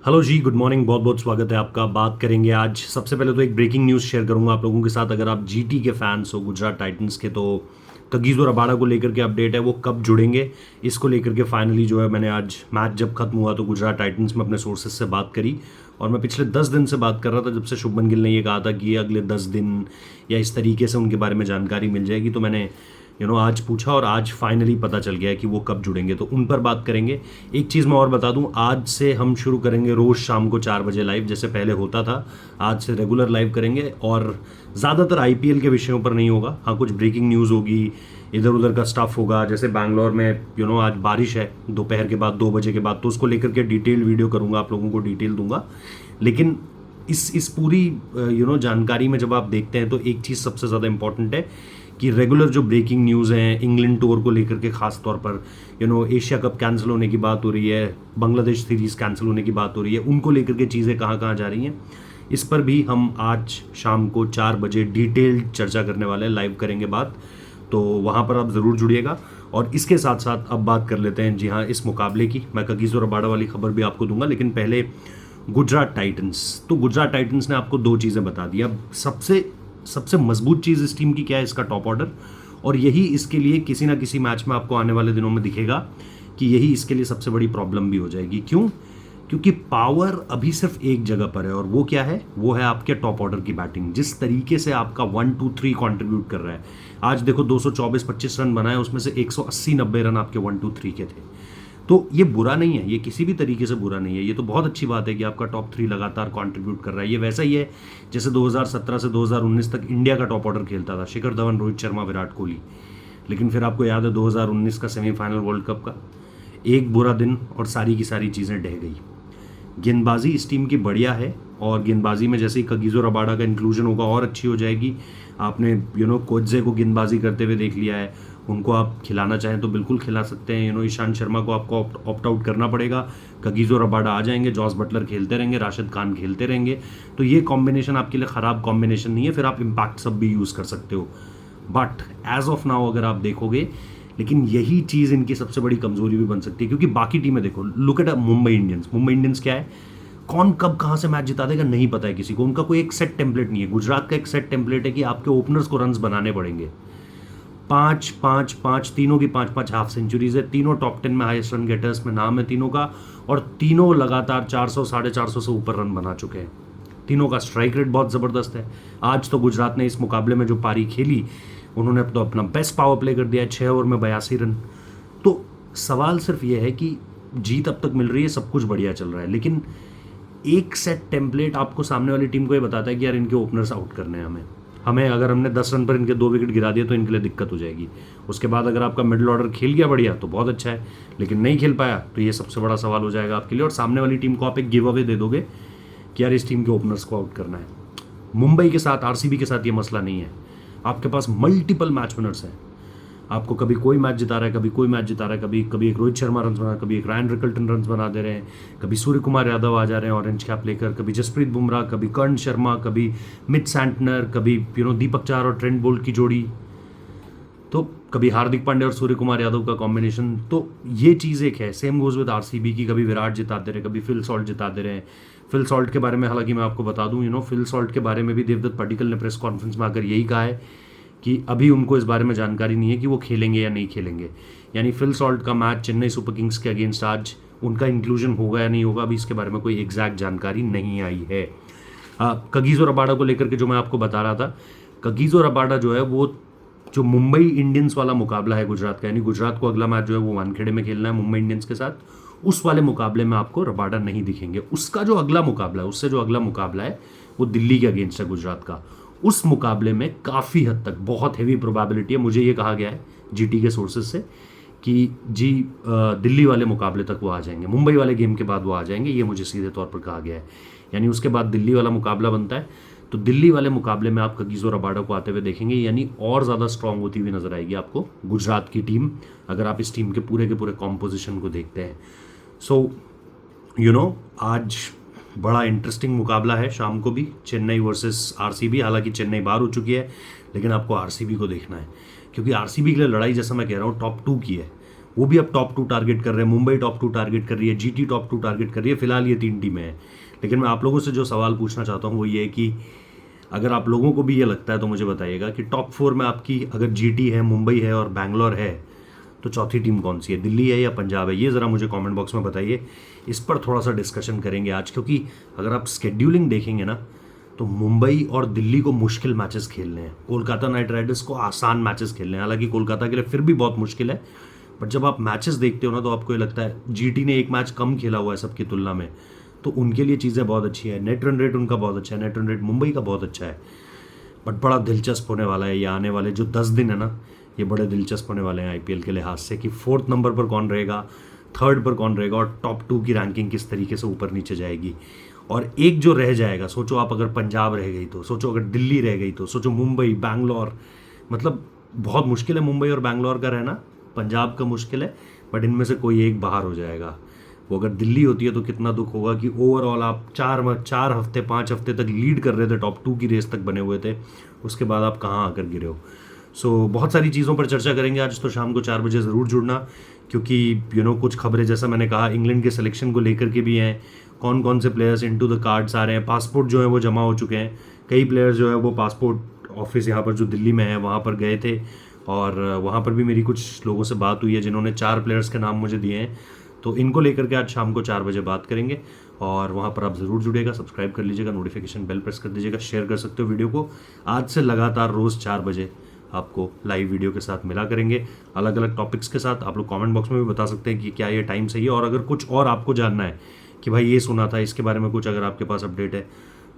Hello जी, good morning. बहुत बहुत स्वागत है आपका। बात करेंगे आज, सबसे पहले तो एक ब्रेकिंग न्यूज़ शेयर करूंगा आप लोगों के साथ। अगर आप जीटी के फैंस हो, गुजरात टाइटंस के, तो कगिसो रबाडा को लेकर के अपडेट है, वो कब जुड़ेंगे इसको लेकर के फाइनली जो है, मैंने आज मैच जब खत्म हुआ तो गुजरात टाइटंस में अपने सोर्सेज से बात करी। और मैं पिछले 10 दिन से बात कर रहा था, जब से शुभमन गिल ने ये कहा था कि ये अगले 10 दिन या इस तरीके से उनके बारे में जानकारी मिल जाएगी, तो मैंने आज पूछा और आज फाइनली पता चल गया है कि वो कब जुड़ेंगे, तो उन पर बात करेंगे। एक चीज़ मैं और बता दूं, आज से हम शुरू करेंगे रोज़ शाम को 4 बजे लाइव, जैसे पहले होता था। आज से रेगुलर लाइव करेंगे और ज़्यादातर आईपीएल के विषयों पर नहीं होगा। हाँ, कुछ ब्रेकिंग न्यूज़ होगी, इधर उधर का स्टफ होगा। जैसे बैंगलोर में आज बारिश है दोपहर के बाद 2 बजे के बाद, तो उसको लेकर के डिटेल वीडियो करूँगा, आप लोगों को डिटेल दूंगा। लेकिन इस पूरी जानकारी में जब आप देखते हैं तो एक चीज़ सबसे ज़्यादा इंपॉर्टेंट है कि रेगुलर जो ब्रेकिंग न्यूज़ हैं इंग्लैंड टूर को लेकर के, खास तौर पर एशिया कप कैंसिल होने की बात हो रही है, बांग्लादेश सीरीज़ कैंसिल होने की बात हो रही है, उनको लेकर के चीज़ें कहाँ कहाँ जा रही हैं, इस पर भी हम आज शाम को 4 बजे डिटेल्ड चर्चा करने वाले हैं, लाइव करेंगे बात। तो वहाँ पर आप ज़रूर जुड़िएगा। और इसके साथ साथ अब बात कर लेते हैं, जी हाँ, इस मुकाबले की। मैं कगिसो रबाडा वाली खबर भी आपको दूंगा, लेकिन पहले गुजरात टाइटंस। तो गुजरात टाइटंस ने आपको 2 चीज़ें बता दी। अब सबसे सबसे मजबूत चीज़ इस टीम की क्या है? इसका टॉप ऑर्डर। और यही इसके लिए किसी ना किसी मैच में आपको आने वाले दिनों में दिखेगा कि यही इसके लिए सबसे बड़ी प्रॉब्लम भी हो जाएगी। क्यों? क्योंकि पावर अभी सिर्फ एक जगह पर है, और वो क्या है? वो है आपके टॉप ऑर्डर की बैटिंग। जिस तरीके से आपका 1-2-3 कंट्रीब्यूट कर रहा है, आज देखो 224-25 रन बनाए, उसमें से 180-90 रन आपके 1-2-3 के थे। तो ये बुरा नहीं है, ये किसी भी तरीके से बुरा नहीं है, ये तो बहुत अच्छी बात है कि आपका टॉप 3 लगातार कंट्रीब्यूट कर रहा है। ये वैसा ही है जैसे 2017 से 2019 तक इंडिया का टॉप ऑर्डर खेलता था, शिखर धवन, रोहित शर्मा, विराट कोहली। लेकिन फिर आपको याद है 2019 का सेमीफाइनल वर्ल्ड कप का, एक बुरा दिन और सारी की सारी चीज़ें ढह गई। गेंदबाजी इस टीम की बढ़िया है, और गेंदबाजी में जैसे ही कगिसो रबाडा का इंक्लूजन होगा और अच्छी हो जाएगी। आपने कोच्जे को गेंदबाजी करते हुए देख लिया है, उनको आप खिलाना चाहें तो बिल्कुल खिला सकते हैं। ईशांत शर्मा को आपको ऑप्ट आउट करना पड़ेगा, कगिसो रबाडा आ जाएंगे, जॉस बटलर खेलते रहेंगे, राशिद खान खेलते रहेंगे। तो ये कॉम्बिनेशन आपके लिए ख़राब कॉम्बिनेशन नहीं है, फिर आप इम्पैक्ट सब भी यूज़ कर सकते हो। बट एज ऑफ नाउ अगर आप देखोगे, लेकिन यही चीज़ इनकी सबसे बड़ी कमजोरी भी बन सकती है, क्योंकि बाकी टीमें देखो, look at Mumbai Indians. Mumbai Indians क्या है? कौन कब कहाँ से मैच जिता देगा नहीं पता है किसी को, उनका कोई एक सेट टेम्पलेट नहीं है। गुजरात का एक सेट टेम्पलेट है कि आपके ओपनर्स को रन्स बनाने पड़ेंगे। 5-5-5, तीनों की 5-5 हाफ सेंचुरीज है, तीनों टॉप 10 में हाईएस्ट रन गेटर्स में नाम है तीनों का, और तीनों लगातार 400 450 से ऊपर रन बना चुके हैं। तीनों का स्ट्राइक रेट बहुत ज़बरदस्त है। आज तो गुजरात ने इस मुकाबले में जो पारी खेली, उन्होंने तो अपना बेस्ट पावर प्ले कर दिया है, 6 ओवर में 82 रन। तो सवाल सिर्फ ये है कि जीत अब तक मिल रही है, सब कुछ बढ़िया चल रहा है, लेकिन एक सेट टेम्पलेट आपको सामने वाली टीम को ये बताता है कि यार इनके ओपनर्स आउट करने हैं हमें अगर हमने 10 रन पर इनके 2 विकेट गिरा दिए तो इनके लिए दिक्कत हो जाएगी। उसके बाद अगर आपका मिडिल ऑर्डर खेल गया बढ़िया तो बहुत अच्छा है, लेकिन नहीं खेल पाया तो ये सबसे बड़ा सवाल हो जाएगा आपके लिए, और सामने वाली टीम को आप एक गिव अवे दे दोगे कि यार इस टीम के ओपनर्स को आउट करना है। मुंबई के साथ, आरसीबी के साथ ये मसला नहीं है। आपके पास मल्टीपल मैच विनर्स हैं, आपको कभी कोई मैच जिता रहा है, कभी कोई मैच जिता रहा है, कभी एक रोहित शर्मा रन बना, कभी एक रायन रिकल्टन रन बना दे रहे हैं, कभी सूर्य कुमार यादव आ जा रहे हैं ऑरेंज कैप लेकर, कभी जसप्रीत बुमराह, कभी कर्ण शर्मा, कभी मिच सैंटनर, कभी दीपक चाहर और ट्रेंट बोल्ट की जोड़ी, तो कभी हार्दिक पांड्या और सूर्य कुमार यादव का कॉम्बिनेशन। तो ये चीज़ एक है। सेम गोज विद आरसीबी की, कभी विराट जिता दे रहे, कभी फिल सॉल्ट जिता दे रहे हैं। फिल सॉल्ट के बारे में हालांकि मैं आपको बता दूं, फिल सॉल्ट के बारे में भी देवदत्त पडिक्कल ने प्रेस कॉन्फ्रेंस में आकर यही कहा है कि अभी उनको इस बारे में जानकारी नहीं है कि वो खेलेंगे या नहीं खेलेंगे। यानी फिल सॉल्ट का मैच चेन्नई सुपर किंग्स के अगेंस्ट आज उनका इंक्लूजन होगा या नहीं होगा, अभी इसके बारे में कोई एग्जैक्ट जानकारी नहीं आई है। कगिसो रबाडा को लेकर के जो मैं आपको बता रहा था, कगिसो रबाडा जो है वो जो मुंबई इंडियंस वाला मुकाबला है गुजरात का, यानी गुजरात को अगला मैच जो है वो वानखेड़े में खेलना है मुंबई इंडियंस के साथ, उस वाले मुकाबले में आपको रबाडा नहीं दिखेंगे। उसका जो अगला मुकाबला है, उससे जो अगला मुकाबला है वो दिल्ली के अगेंस्ट है गुजरात का। उस मुकाबले में काफ़ी हद तक बहुत हैवी प्रोबेबिलिटी है, मुझे ये कहा गया है जीटी के सोर्सेज से कि जी दिल्ली वाले मुकाबले तक वो आ जाएंगे, मुंबई वाले गेम के बाद वो आ जाएंगे, ये मुझे सीधे तौर पर कहा गया है। यानी उसके बाद दिल्ली वाला मुकाबला बनता है, तो दिल्ली वाले मुकाबले में आप कगिसो रबाडा को आते हुए देखेंगे, यानी और ज़्यादा स्ट्रांग होती हुई नजर आएगी आपको गुजरात की टीम, अगर आप इस टीम के पूरे कॉम्पोजिशन को देखते हैं। सो आज बड़ा इंटरेस्टिंग मुकाबला है शाम को भी, चेन्नई वर्सेस आरसीबी। हालांकि चेन्नई बाहर हो चुकी है, लेकिन आपको आरसीबी को देखना है, क्योंकि आरसीबी के लिए लड़ाई, जैसा मैं कह रहा हूँ, टॉप 2 की है। वो भी अब टॉप 2 टारगेट कर रहे हैं, मुंबई टॉप 2 टारगेट कर रही है, जीटी टॉप 2 टारगेट कर रही है। फिलहाल ये 3 टीमें हैं। लेकिन मैं आप लोगों से जो सवाल पूछना चाहता हूँ वो ये है कि अगर आप लोगों को भी ये लगता है तो मुझे बताइएगा कि टॉप 4 में आपकी अगर जीटी है, मुंबई है और बैंगलोर है, तो चौथी टीम कौन सी है, दिल्ली है या पंजाब है? ये ज़रा मुझे कमेंट बॉक्स में बताइए। इस पर थोड़ा सा डिस्कशन करेंगे आज, क्योंकि अगर आप स्केड्यूलिंग देखेंगे ना तो मुंबई और दिल्ली को मुश्किल मैचेस खेलने हैं, कोलकाता नाइट राइडर्स को आसान मैचेस खेलने हैं। हालांकि कोलकाता के लिए फिर भी बहुत मुश्किल है, बट जब आप मैचेस देखते हो ना तो आपको ये लगता है जीटी ने एक मैच कम खेला हुआ है सबकी तुलना में, तो उनके लिए चीज़ें बहुत अच्छी है। नेट रन रेट उनका बहुत अच्छा है, नेट रन रेट मुंबई का बहुत अच्छा है। बट बड़ा दिलचस्प होने वाला है ये आने वाले जो 10 दिन है ना, ये बड़े दिलचस्प होने वाले हैं आईपीएल के लिहाज से, कि 4th नंबर पर कौन रहेगा, 3rd पर कौन रहेगा और टॉप 2 की रैंकिंग किस तरीके से ऊपर नीचे जाएगी। और एक जो रह जाएगा, सोचो आप अगर पंजाब रह गई तो, सोचो अगर दिल्ली रह गई तो, सोचो मुंबई, बैंगलोर, मतलब बहुत मुश्किल है मुंबई और बैंगलोर का रहना, पंजाब का मुश्किल है, बट इनमें से कोई एक बाहर हो जाएगा। वो अगर दिल्ली होती है तो कितना दुख होगा कि ओवरऑल आप 4 हफ्ते 5 हफ्ते तक लीड कर रहे थे, टॉप 2 की रेस तक बने हुए थे, उसके बाद आप कहाँ आकर गिरे हो। सो बहुत सारी चीज़ों पर चर्चा करेंगे आज, तो शाम को 4 बजे ज़रूर जुड़ना, क्योंकि कुछ खबरें जैसा मैंने कहा इंग्लैंड के सिलेक्शन को लेकर के भी हैं, कौन कौन से प्लेयर्स इनटू द कार्ड्स आ रहे हैं, पासपोर्ट जो है वो जमा हो चुके हैं, कई प्लेयर्स जो है वो पासपोर्ट ऑफिस यहाँ पर जो दिल्ली में है वहाँ पर गए थे, और वहाँ पर भी मेरी कुछ लोगों से बात हुई है जिन्होंने 4 प्लेयर्स के नाम मुझे दिए हैं। तो इनको लेकर के आज शाम को 4 बजे बात करेंगे, और वहाँ पर आप ज़रूर जुड़ेगा, सब्सक्राइब कर लीजिएगा, नोटिफिकेशन बेल प्रेस कर दीजिएगा, शेयर कर सकते हो वीडियो को। आज से लगातार रोज़ 4 बजे आपको लाइव वीडियो के साथ मिला करेंगे, अलग अलग टॉपिक्स के साथ। आप लोग कमेंट बॉक्स में भी बता सकते हैं कि क्या ये टाइम सही है, और अगर कुछ और आपको जानना है कि भाई ये सुना था, इसके बारे में कुछ अगर आपके पास अपडेट है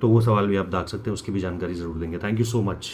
तो वो सवाल भी आप दाग सकते हैं, उसकी भी जानकारी ज़रूर देंगे। Thank you so much.